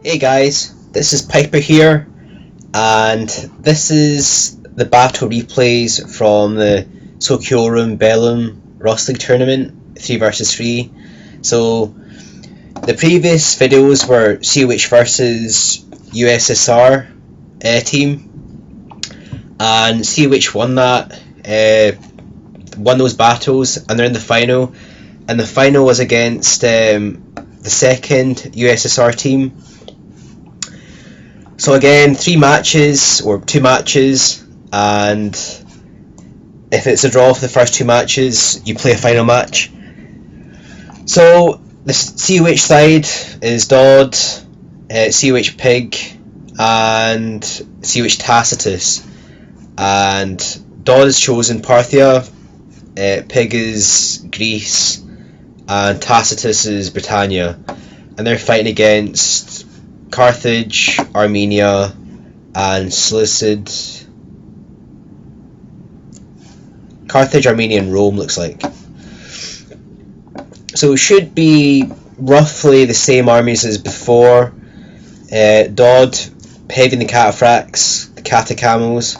Hey guys, this is Piper here, and this is the battle replays from the Tokyo Bellum Ross League tournament, 3 versus 3. So, the previous videos were COH versus USSR team, and COH won won those battles, and they're in the final. And the final was against the second USSR team. So again, 2 matches, and if it's a draw for the first 2 matches, you play a final match. So the COH side is Dodd, COH Pig, and COH Tacitus. And Dodd has chosen Parthia, Pig is Greece, and Tacitus is Britannia. And they're fighting against Carthage, Armenia, and Seleucid. Carthage, Armenia, and Rome looks like. So it should be roughly the same armies as before. Dodd, Pig and the Cataphracts, the Catacamos.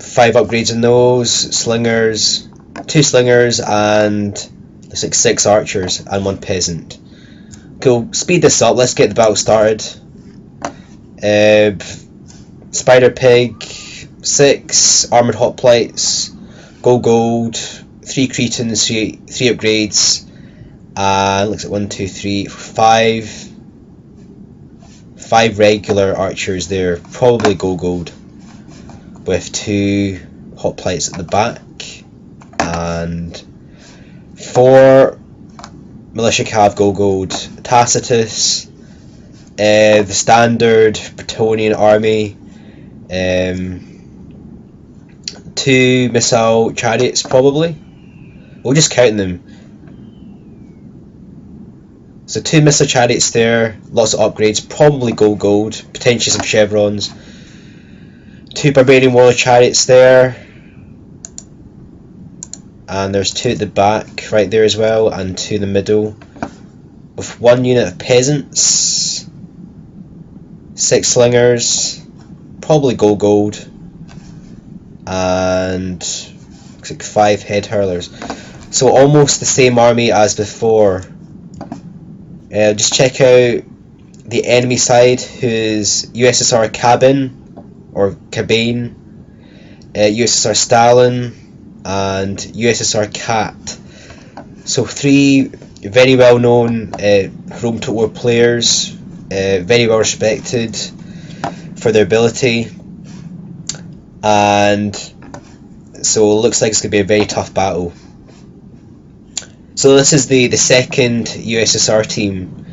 5 upgrades in those, slingers, 2 slingers, and looks like 6 archers and 1 peasant. Cool, speed this up, let's get the battle started. Spider Pig, 6 armoured hoplites, gold, 3 cretins, 3 upgrades, and looks like 1, 2, 3, 5 regular archers there, probably gold, with 2 hoplites at the back, and 4 militia cav gold, Tacitus, the standard Bretonnian army, 2 missile chariots probably. We'll just count them. So 2 missile chariots there, lots of upgrades, probably gold, potentially some chevrons. 2 barbarian warlord chariots there. And there's 2 at the back right there as well, and 2 in the middle, with 1 unit of peasants, 6 slingers, probably gold, and looks like 5 head hurlers. So almost the same army as before. Just check out the enemy side, who's USSR Cabane, USSR Stalin, and USSR Cat. So 3 very well known Rome Total War players, very well respected for their ability, and so it looks like it's going to be a very tough battle. So this is the second USSR team.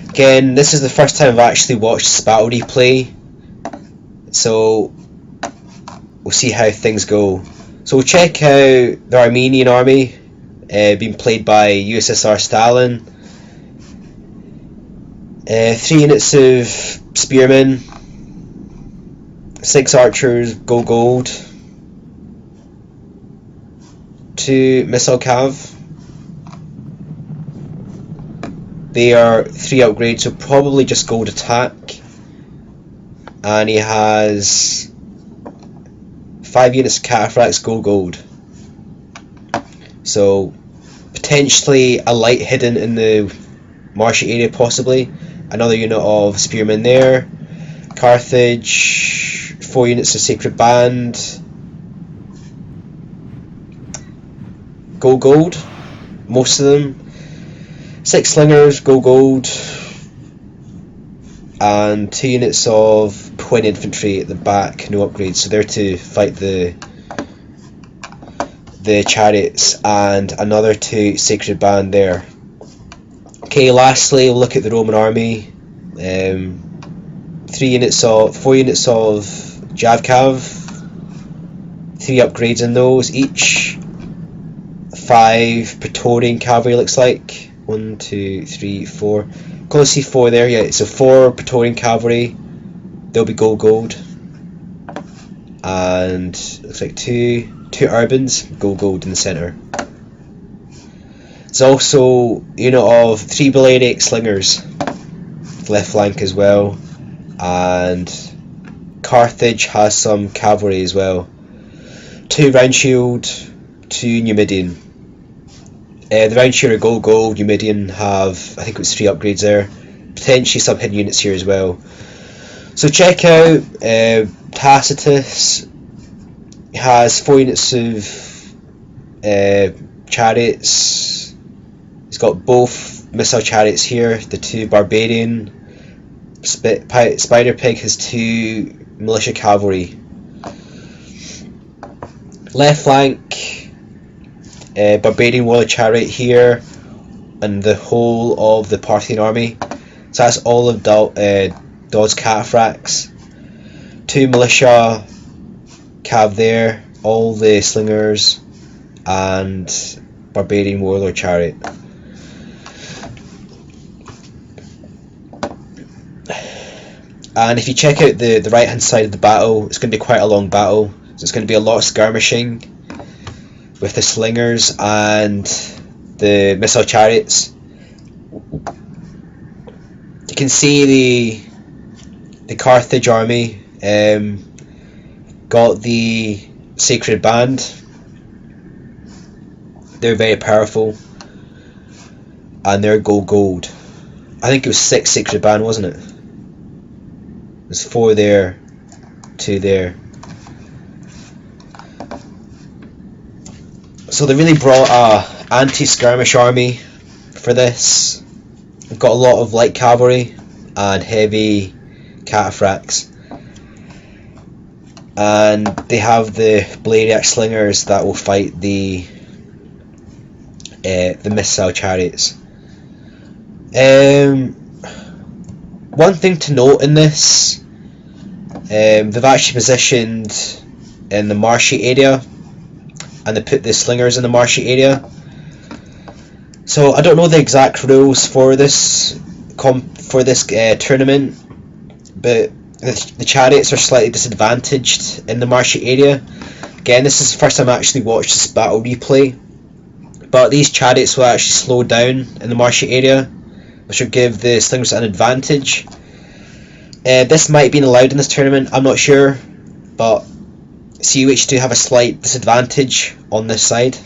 Again, this is the first time I've actually watched this battle replay, so we'll see how things go. So we'll check out the Armenian army, being played by USSR Stalin. 3 units of spearmen, 6 archers, gold, 2 missile cav. They are 3 upgrades, so probably just gold attack. And he has 5 units of cataphracts, gold. So potentially a light hidden in the marshy area, possibly. Another unit of spearmen there. Carthage, 4 units of sacred band. Gold. Most of them. 6 slingers, gold. And 2 units of twin infantry at the back, no upgrades, so they're to fight the chariots, and another 2 sacred band there. Okay, lastly we'll look at the Roman army. 4 units of Javcav, 3 upgrades in those each. 5 Praetorian cavalry looks like. 1, 2, 3, 4. Can't see 4 there yet. So 4 Praetorian cavalry. They'll be gold. And looks like 2 urbans, gold in the centre. There's also a unit of 3 Balearic slingers. left flank as well, and Carthage has some cavalry as well. 2 round shield, 2 Numidian. The round shield are gold, Numidian have, I think it was 3 upgrades there, potentially some hidden units here as well. So check out Tacitus. Has 4 units of chariots. He's got both missile chariots here, the 2 barbarian. Spider Pig has 2 militia cavalry. Left flank, barbarian warlord chariot here, and the whole of the Parthian army. So that's all of Dod's cataphracts. 2 militia cav there, all the slingers, and barbarian warlord chariot. And if you check out the right hand side of the battle, it's going to be quite a long battle. So it's going to be a lot of skirmishing with the slingers and the missile chariots. You can see the Carthage army got the Sacred Band. They're very powerful, and they're gold. I think it was 6 Sacred Band, wasn't it? There's 4 there, 2 there. So they really brought a anti-skirmish army for this. They've got a lot of light cavalry and heavy cataphracts, and they have the Blariac slingers that will fight the missile chariots. One thing to note in this, they've actually positioned in the marshy area, and they put the slingers in the marshy area. So I don't know the exact rules for this tournament, but the chariots are slightly disadvantaged in the marshy area. Again, this is the first time I actually watched this battle replay, but these chariots will actually slow down in the marshy area, which will give the slingers an advantage. This might have been allowed in this tournament, I'm not sure, but CUH do have a slight disadvantage on this side.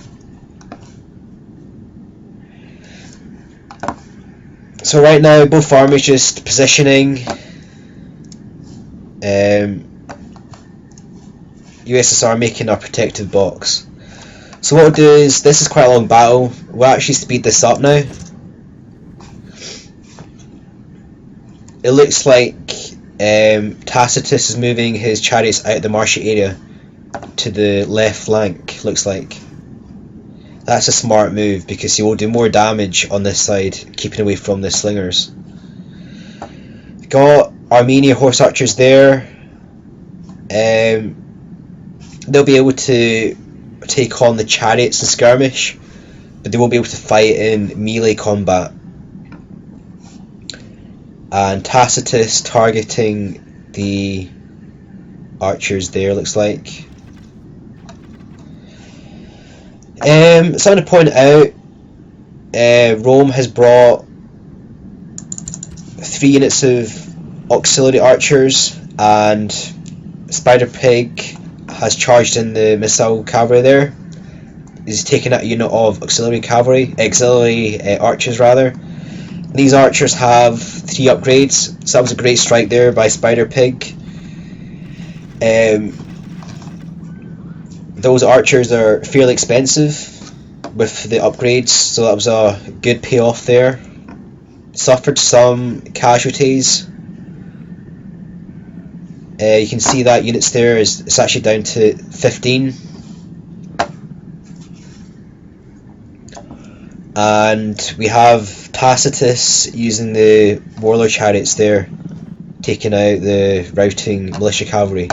So right now both armies just positioning. USSR making a protective box. So what we'll do is, this is quite a long battle, we'll actually speed this up now. It looks like Tacitus is moving his chariots out of the marshy area to the left flank, looks like. That's a smart move because he will do more damage on this side, keeping away from the slingers. Got Armenia horse archers there. They'll be able to take on the chariots and skirmish, but they won't be able to fight in melee combat. And Tacitus targeting the archers there, looks like. Something to point out, Rome has brought 3 units of auxiliary archers, and Spider Pig has charged in the missile cavalry there. He's taken out a unit of auxiliary archers rather. These archers have 3 upgrades, so that was a great strike there by Spider Pig. Those archers are fairly expensive with the upgrades, so that was a good payoff there. Suffered some casualties. You can see that units there it's actually down to 15. And we have Tacitus using the warlord chariots there, taking out the routing militia cavalry.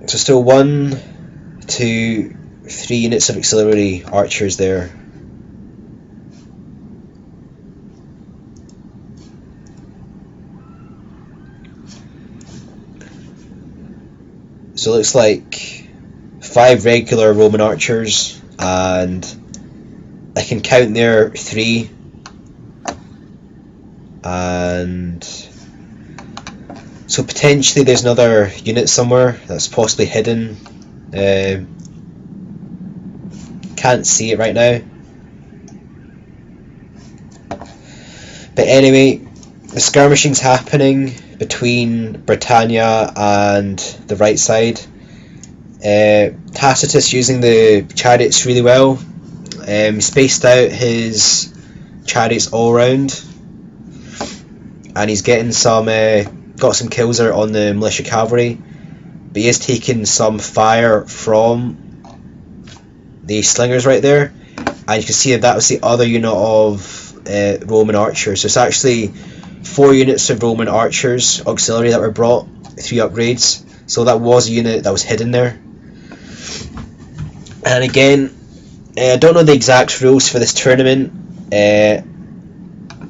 So still 1, 2, 3 units of auxiliary archers there. So it looks like 5 regular Roman archers and I can count there 3, and so potentially there's another unit somewhere that's possibly hidden. Can't see it right now, but anyway, the skirmishing's happening between Britannia and the right side. Tacitus using the chariots really well. Spaced out his chariots all around, and he's getting some got some kills there on the militia cavalry, but he is taking some fire from the slingers right there, and you can see that was the other unit of Roman archers. So it's actually 4 units of Roman archers auxiliary that were brought, 3 upgrades, so that was a unit that was hidden there. And again, I don't know the exact rules for this tournament.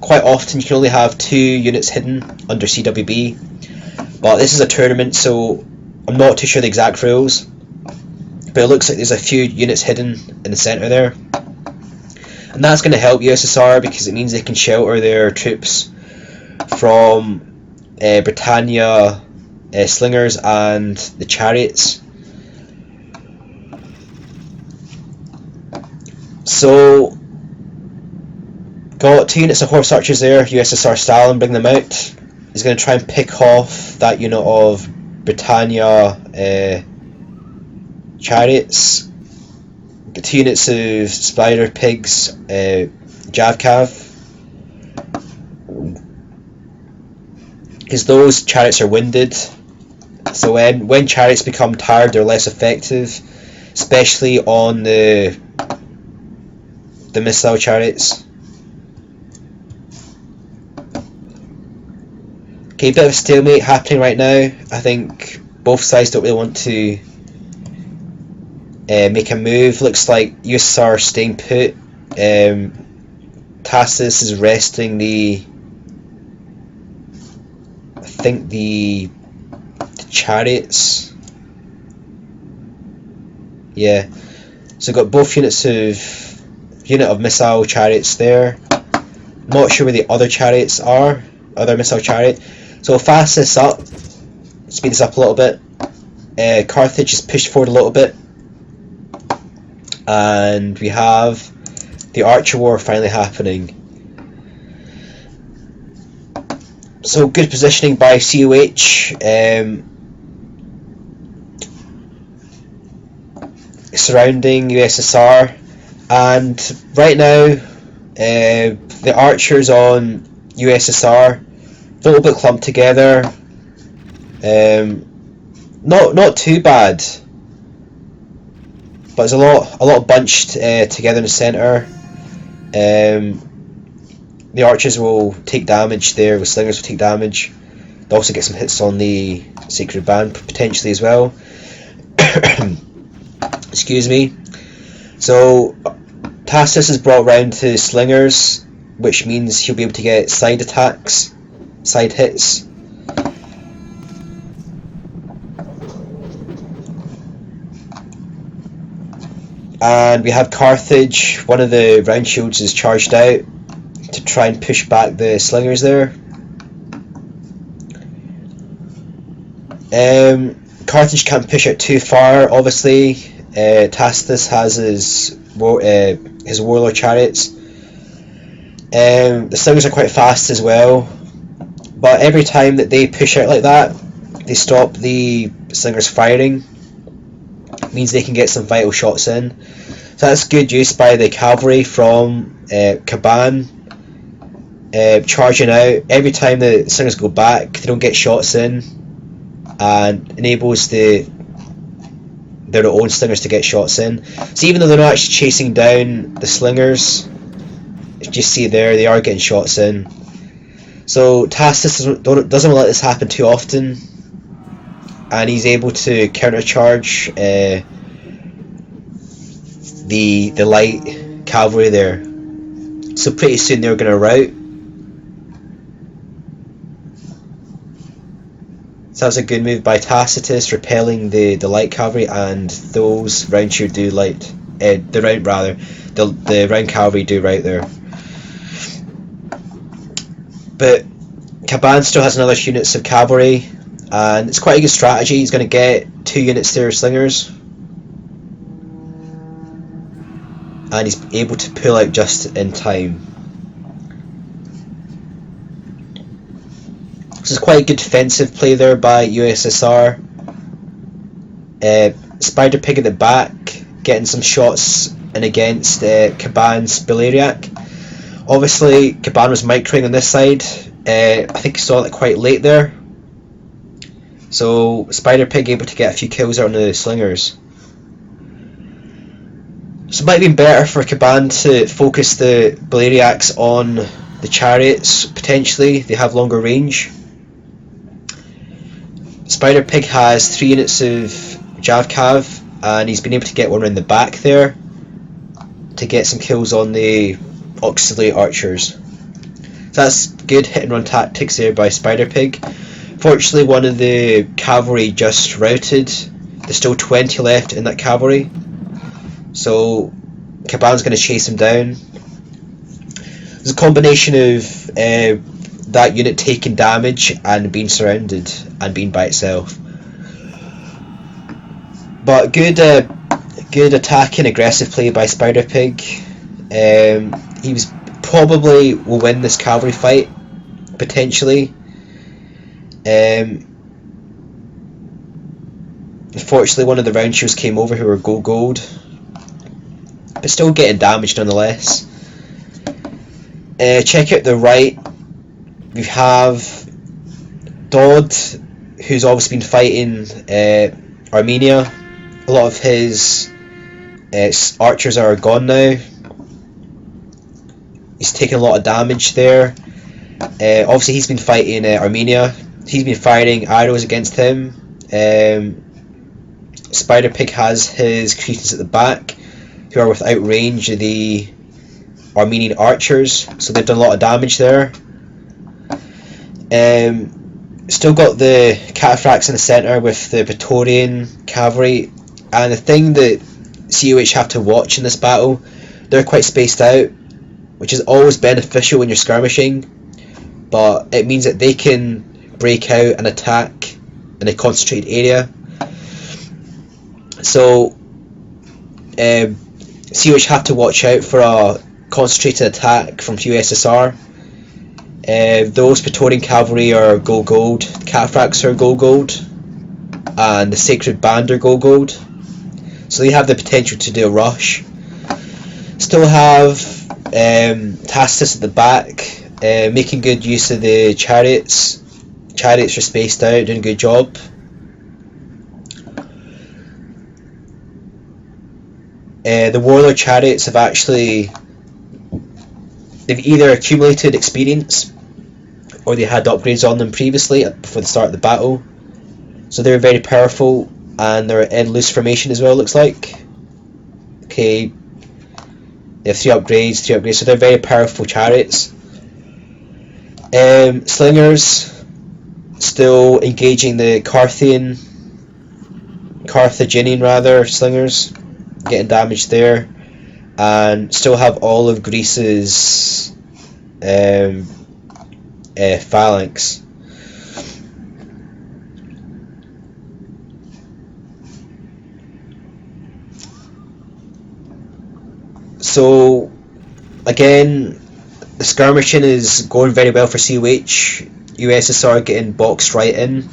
Quite often you can only have 2 units hidden under CWB, but this is a tournament, so I'm not too sure the exact rules, but it looks like there's a few units hidden in the centre there, and that's going to help USSR because it means they can shelter their troops from Britannia slingers and the chariots. So got 2 units of horse archers there, USSR Stalin, bring them out. He's going to try and pick off that unit of Britannia chariots. Got 2 units of spider pigs, Javcav, because those chariots are winded. So when chariots become tired, they're less effective, especially on the missile chariots. Okay, bit of a stalemate happening right now. I think both sides don't really want to make a move. Looks like USSR staying put. Tacitus is resting the chariots. Yeah, so got both unit of missile chariots there. Not sure where the other chariots are, other missile chariot. So fast this up, speed this up a little bit. Carthage is pushed forward a little bit, and we have the Archer War finally happening. So good positioning by COH, surrounding USSR, and right now the archers on USSR a little bit clumped together. Not too bad, but it's a lot bunched together in the centre. The archers will take damage there, the slingers will take damage. They'll also get some hits on the sacred band potentially as well. Excuse me. So Tacitus is brought round to slingers, which means he'll be able to get side attacks, side hits. And we have Carthage, one of the round shields is charged out to try and push back the slingers there. Carthage can't push it too far, obviously. Tacitus has his warlord chariots. The slingers are quite fast as well, but every time that they push out like that, they stop the slingers firing. It means they can get some vital shots in. So that's good use by the cavalry from Kaban, charging out. Every time the slingers go back, they don't get shots in, and enables their own slingers to get shots in. So even though they're not actually chasing down the slingers, you just see there they are getting shots in. So Tacitus doesn't let this happen too often, and he's able to countercharge the light cavalry there. So pretty soon they're going to rout. So that's a good move by Tacitus, repelling the light cavalry, and those round shield do light the round rather, the round cavalry do right there. But Caban still has another units of cavalry, and it's quite a good strategy. He's going to get 2 units there of slingers, and he's able to pull out just in time. This is quite a good defensive play there by USSR. Spider Pig at the back, getting some shots in against Caban's Beleriac. Obviously, Caban was microing on this side. I think he saw it quite late there. So Spider Pig able to get a few kills out on the slingers. So it might have been better for Caban to focus the Beleriacs on the chariots, potentially. They have longer range. Spider Pig has 3 units of Javcav, and he's been able to get one around the back there to get some kills on the auxiliary archers. So that's good hit and run tactics there by Spider Pig. Fortunately, one of the cavalry just routed. There's still 20 left in that cavalry, so Caban's going to chase him down. There's a combination of that unit taking damage and being surrounded and being by itself. But good attacking, aggressive play by Spider Pig. He was probably will win this cavalry fight, potentially. Unfortunately, one of the round shields came over who were gold, but still getting damaged nonetheless. Check out the right. We have Dodd, who's obviously been fighting Armenia. A lot of his archers are gone now. He's taken a lot of damage there. Obviously, he's been fighting Armenia. He's been firing arrows against him. Spider Pig has his Cretans at the back, who are without range of the Armenian archers, so they've done a lot of damage there. Still got the cataphracts in the centre with the Praetorian cavalry, and the thing that COH have to watch in this battle, they're quite spaced out, which is always beneficial when you're skirmishing, but it means that they can break out and attack in a concentrated area. So COH have to watch out for a concentrated attack from USSR. Those Praetorian cavalry are gold, the cataphracts are gold, and the Sacred Band are gold. So they have the potential to do a rush. Still have Tacitus at the back, making good use of the chariots. Chariots are spaced out, doing a good job. The warlord chariots have they've either accumulated experience or they had upgrades on them previously before the start of the battle, so they're very powerful, and they're in loose formation as well, looks like. Okay, they have 3 upgrades, so they're very powerful chariots. Slingers still engaging the Carthaginian slingers, getting damaged there, and still have all of Greece's phalanx. So again, the skirmishing is going very well for COH. USSR getting boxed right in.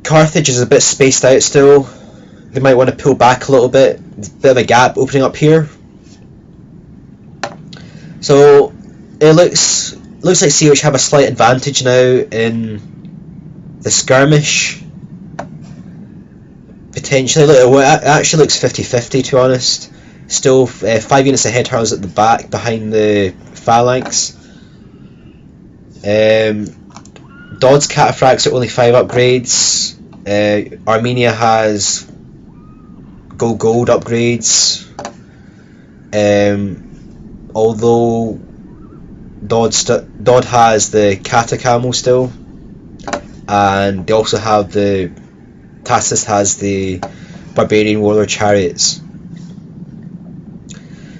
Carthage is a bit spaced out still. They might want to pull back a little bit. There's a bit of a gap opening up here. So it looks like COH have a slight advantage now in the skirmish. Potentially, it actually looks 50-50 to be honest. Still 5 units of headhunters at the back behind the phalanx. Dodd's cataphracts are only 5 upgrades. Armenia has gold upgrades. Although Dodd has the Kata Camel still, and they also have Tacitus has the Barbarian Warlord chariots.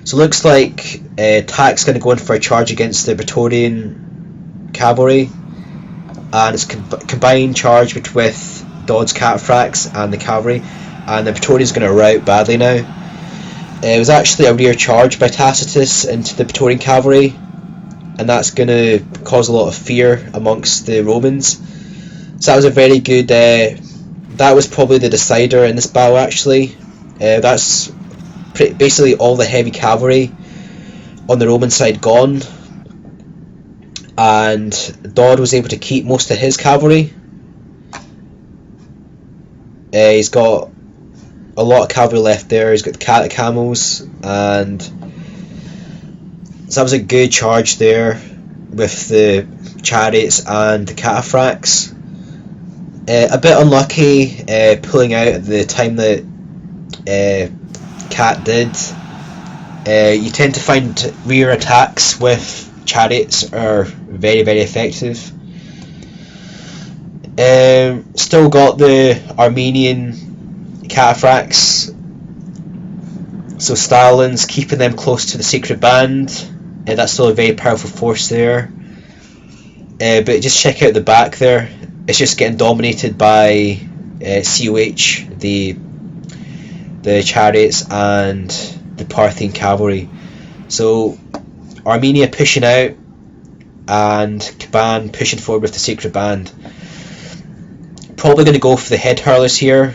So it looks like Tak's going to go in for a charge against the Praetorian cavalry, and it's combined charge with Dodd's cataphracts and the cavalry, and the Praetorian's going to rout badly now. It was actually a rear charge by Tacitus into the Praetorian cavalry, and that's going to cause a lot of fear amongst the Romans. So that was a very good, that was probably the decider in this battle actually. That's basically all the heavy cavalry on the Roman side gone, and Dodd was able to keep most of his cavalry. He's got a lot of cavalry left there. He's got the camels, and so that was a good charge there with the chariots and the cataphracts. A bit unlucky pulling out at the time that Cat did. You tend to find rear attacks with chariots are very, very effective. Still got the Armenian cataphracts, so Stalin's keeping them close to the Sacred Band. That's still a very powerful force there. But just check out the back there. It's just getting dominated by COH, the chariots and the Parthian cavalry. So Armenia pushing out and Kaban pushing forward with the Sacred Band. Probably going to go for the head hurlers here.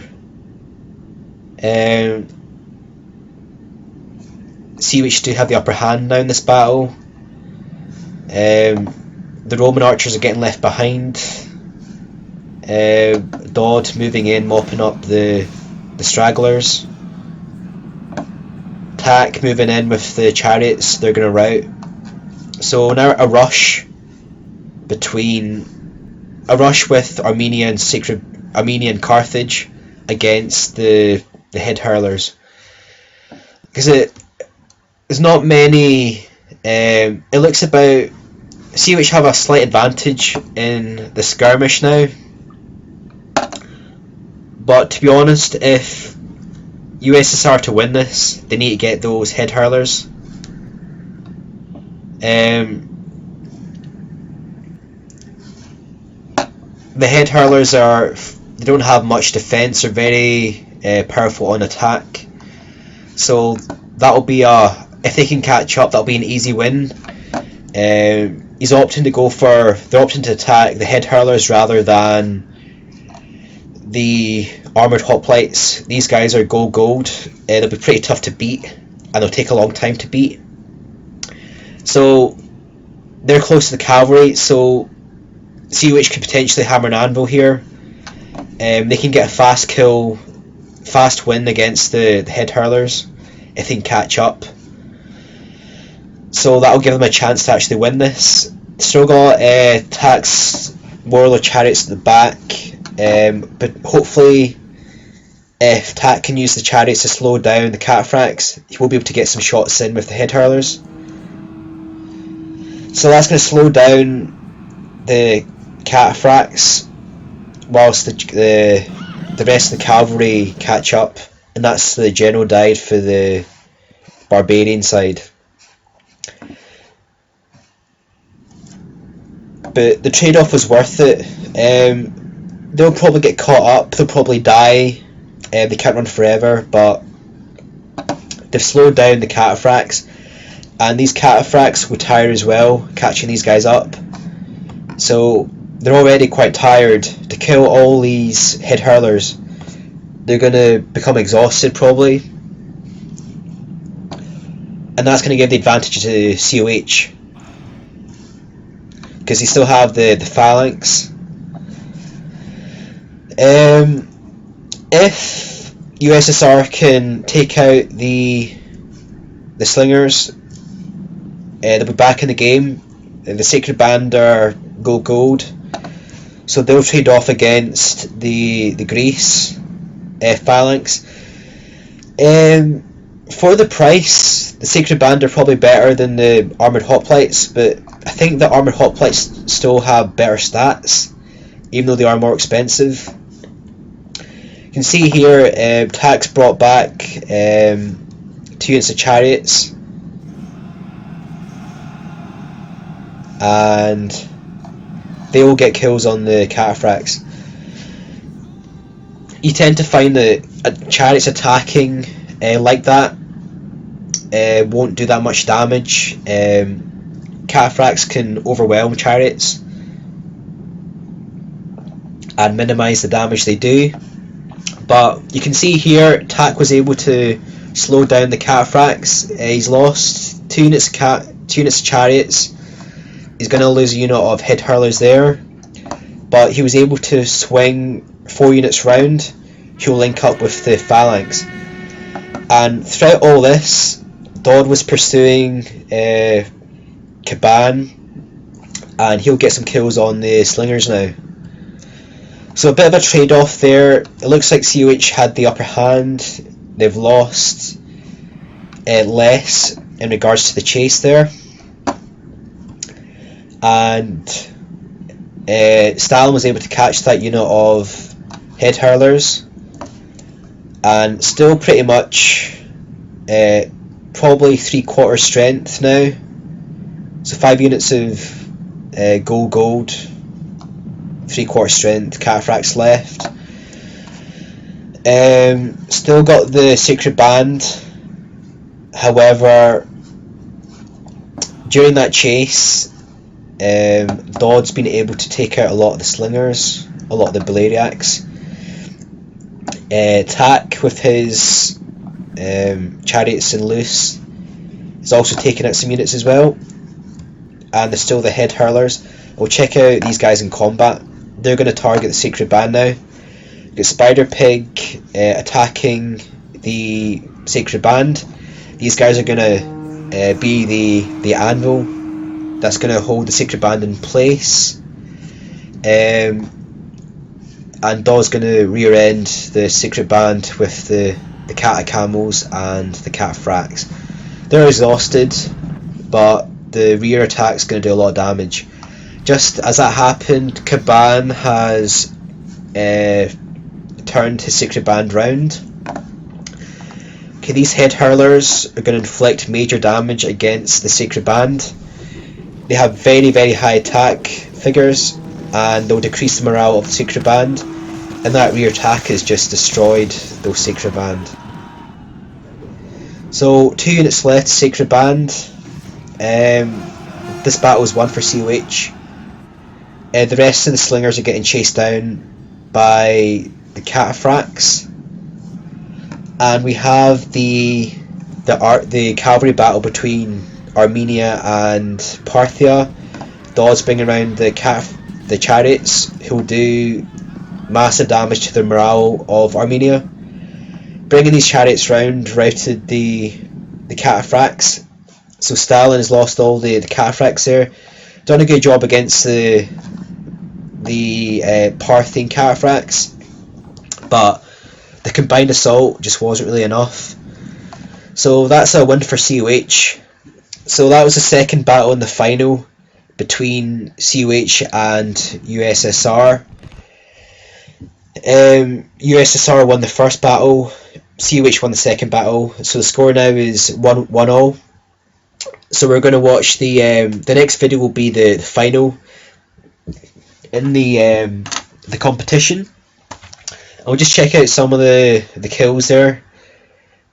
COH do have the upper hand now in this battle. The Roman archers are getting left behind. Dodd moving in, mopping up the stragglers. Tak moving in with the chariots, they're going to rout. So now a rush with Armenia and Carthage against the head hurlers. Because there's not many. It looks about COH have a slight advantage in the skirmish now. But to be honest, if USSR to win this, they need to get those head hurlers. The head hurlers they don't have much defense, are very powerful on attack. So that'll be if they can catch up, that'll be an easy win. They're opting to attack the head hurlers rather than the armoured hoplites. These guys are gold. They'll be pretty tough to beat, and they'll take a long time to beat. So they're close to the cavalry, so COH could potentially hammer an anvil here. They can get a fast win against the head hurlers if they can catch up. So that'll give them a chance to actually win this. Still got Tak's warlord chariots at the back, but hopefully if Tak can use the chariots to slow down the cataphracts, he will be able to get some shots in with the head hurlers. So that's going to slow down the cataphracts whilst the rest of the cavalry catch up, and that's the general died for the barbarian side. But the trade-off was worth it. They'll probably get caught up, they'll probably die, they can't run forever, but they've slowed down the cataphracts, and these cataphracts will tire as well, catching these guys up. So they're already quite tired. To kill all these head hurlers, they're going to become exhausted probably, and that's going to give the advantage to COH, because they still have the phalanx. If USSR can take out the slingers, they'll be back in the game. The Sacred Band are gold, so they'll trade off against the Greece phalanx. For the price, the Sacred Band are probably better than the Armoured Hoplites, but I think the Armoured Hoplites still have better stats, even though they are more expensive. can see here Tax brought back 2 units of chariots, and they all get kills on the cataphracts. You tend to find that chariots attacking like that won't do that much damage. Cataphracts can overwhelm chariots and minimise the damage they do. But you can see here, Tak was able to slow down the cataphracts. He's lost 2 units of chariots. He's going to lose a unit of head hurlers there, but he was able to swing 4 units round. He'll link up with the phalanx, and throughout all this, Dodd was pursuing Caban, and he'll get some kills on the slingers now. So a bit of a trade-off there. It looks like COH had the upper hand. They've lost less in regards to the chase there. And Stalin was able to catch that unit of head hurlers, and still pretty much probably 3/4 strength now. So 5 units of gold, 3/4 strength cataphracts left. Still got the Sacred Band. However, during that chase, Dodd's been able to take out a lot of the slingers, a lot of the Baleriacs. Tak with his chariots and loose is also taking out some units as well, and there's still the head hurlers. We'll check out these guys in combat. They're going to target the Sacred Band now. We've got Spider Pig attacking the Sacred Band. These guys are going to be the anvil that's going to hold the Sacred Band in place, and Daw's going to rear end the Sacred Band with the Catacamels and the Cataphracts. They're exhausted, but the rear attack's going to do a lot of damage. Just as that happened, Caban has turned his Sacred Band round. Okay, these head hurlers are going to inflict major damage against the Sacred Band. They have very, very high attack figures, and they'll decrease the morale of the Sacred Band, and that rear attack has just destroyed those Sacred Band. So 2 units left, Sacred Band. This battle is won for COH. The rest of the slingers are getting chased down by the Cataphracts, and we have the cavalry battle between Armenia and Parthia. Dawes bringing around the chariots, who will do massive damage to the morale of Armenia. Bringing these chariots round routed the Cataphracts. So Stalin has lost all the Cataphracts there. Done a good job against the Parthian Cataphracts, but the combined assault just wasn't really enough. So that's a win for COH. So that was the second battle in the final between COH and USSR. USSR won the first battle, COH won the second battle, so the score now is 1-1-0. So we're going to watch the next video will be the final in the competition. I'll just check out some of the kills there.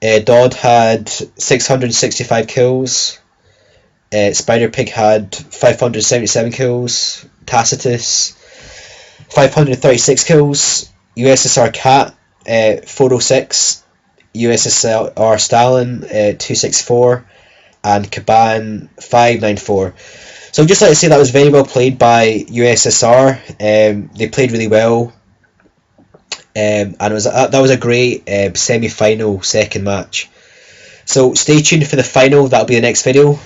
Dodd had 665 kills. Spider Pig had 577 kills. Tacitus 536 kills. USSR Cat 406. USSR Stalin 264. And Caban 594. So I'd just like to say that was very well played by USSR. They played really well, and that was a great semi-final second match. So stay tuned for the final. That'll be the next video.